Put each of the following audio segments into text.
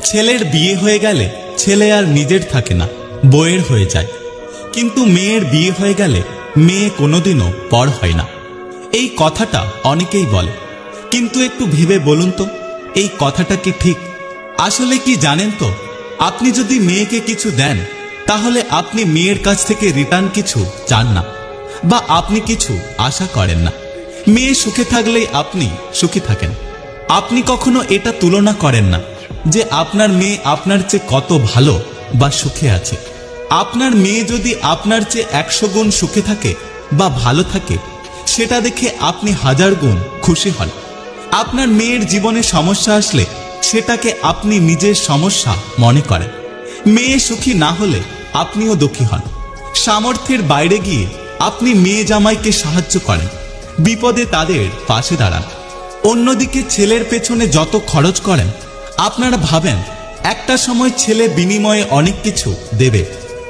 ছেলের বিয়ে হয়ে গেলে ছেলে আর নিজের থাকে না, বউয়ের হয়ে যায়। কিন্তু মেয়ের বিয়ে হয়ে গেলে মেয়ে কোনোদিনও পর হয় না। এই কথাটা অনেকেই বলে, কিন্তু একটু ভেবে বলুন তো এই কথাটা কি ঠিক? আসলে কি জানেন তো, আপনি যদি মেয়েকে কিছু দেন তাহলে আপনি মেয়ের কাছ থেকে রিটার্ন কিছু চান না, বা আপনি কিছু আশা করেন না। মেয়ে সুখে থাকলেই আপনি সুখী থাকেন। আপনি কখনো এটা তুলনা করেন না যে আপনার মেয়ে আপনার চেয়ে কত ভালো বা সুখে আছে। আপনার মেয়ে যদি আপনার চেয়ে 100 গুণ সুখে থাকে বা ভালো থাকে, সেটা দেখে আপনি 1000 গুণ খুশি হন। আপনার মেয়ের জীবনে সমস্যা আসলে সেটাকে আপনি নিজের সমস্যা মনে করেন। মেয়ে সুখী না হলে আপনিও দুঃখী হন। সামর্থ্যের বাইরে গিয়ে আপনি মেয়ে জামাইকে সাহায্য করেন, বিপদে তাদের পাশে দাঁড়ান। অন্যদিকে ছেলের পেছনে যত খরচ করেন, আপনারা ভাবেন একটা সময় ছেলে বিনিময়ে অনেক কিছু দেবে।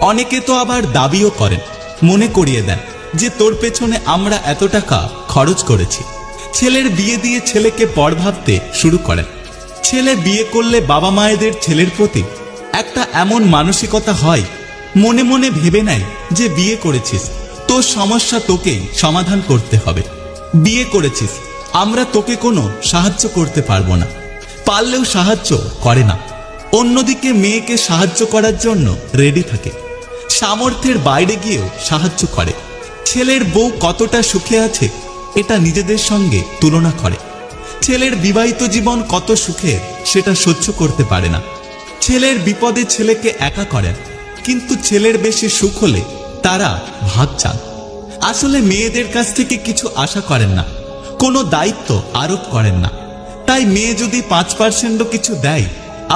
অনেকে তো আবার দাবিও করেন, মনে করিয়ে দেন যে তোর পেছনে আমরা এত টাকা খরচ করেছি। ছেলের বিয়ে দিয়ে ছেলেকে পর ভাবতে শুরু করেন। ছেলে বিয়ে করলে বাবা মায়েদের ছেলের প্রতি একটা এমন মানসিকতা হয়, মনে মনে ভেবে নেয় যে বিয়ে করেছিস, তোর সমস্যা তোকেই সমাধান করতে হবে। বিয়ে করেছিস, আমরা তোকে কোনো সাহায্য করতে পারবো না, পারলেও সাহায্য করে না। অন্যদিকে মেয়েকে সাহায্য করার জন্য রেডি থাকে, সামর্থ্যের বাইরে গিয়েও সাহায্য করে। ছেলের বউ কতটা সুখে আছে এটা নিজেদের সঙ্গে তুলনা করে। ছেলের বিবাহিত জীবন কত সুখের সেটা সহ্য করতে পারে না। ছেলের বিপদে ছেলেকে একা করেন, কিন্তু ছেলের বেশি সুখ হলে তারা ভাগ চান। আসলে মেয়েদের কাছ থেকে কিছু আশা করেন না, কোনো দায়িত্ব আরোপ করেন না। তাই মেয়ে যদি 5% কিছু দেয়,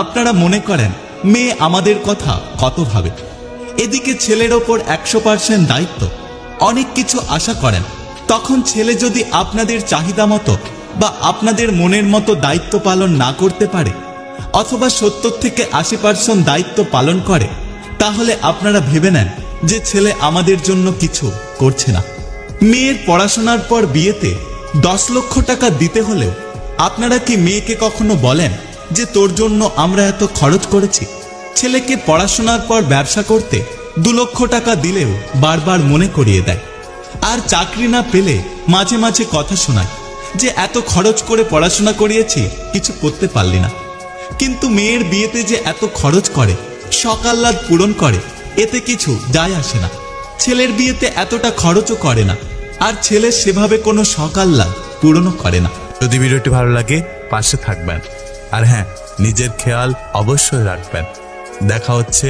আপনারা মনে করেন মেয়ে আমাদের কথা কত ভাবে। এদিকে ছেলের ওপর 100% দায়িত্ব, অনেক কিছু আশা করেন। তখন ছেলে যদি আপনাদের চাহিদা মতো বা আপনাদের মনের মতো দায়িত্ব পালন না করতে পারে, অথবা 70 থেকে 80% দায়িত্ব পালন করে, তাহলে আপনারা ভেবে নেন যে ছেলে আমাদের জন্য কিছু করছে না। মেয়ের পড়াশোনার পর বিয়েতে 10 লক্ষ টাকা দিতে হলেও আপনারা কি মেয়েকে কখনো বলেন যে তোর জন্য আমরা এত খরচ করেছি? ছেলেকে পড়াশোনার পর ব্যবসা করতে 2 লক্ষ টাকা দিলেও বারবার মনে করিয়ে দেয়। আর চাকরি না পেলে মাঝে মাঝে কথা শোনায় যে এত খরচ করে পড়াশোনা করিয়েছি, কিছু করতে পারলি না। কিন্তু মেয়ের বিয়েতে যে এত খরচ করে, শখ আহ্লাদ পূরণ করে, এতে কিছু যায় আসে না। ছেলের বিয়েতে এতটা খরচও করে না, আর ছেলে সেভাবে কোনো শখ আহ্লাদ পূরণও করে না। যদি ভিডিওটি ভালো লাগে পাশে থাকবেন, আর হ্যাঁ, নিজের খেয়াল অবশ্যই রাখবেন। দেখা হচ্ছে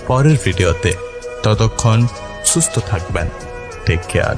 পরের ভিডিওতে, ততক্ষণ সুস্থ থাকবেন। Take care.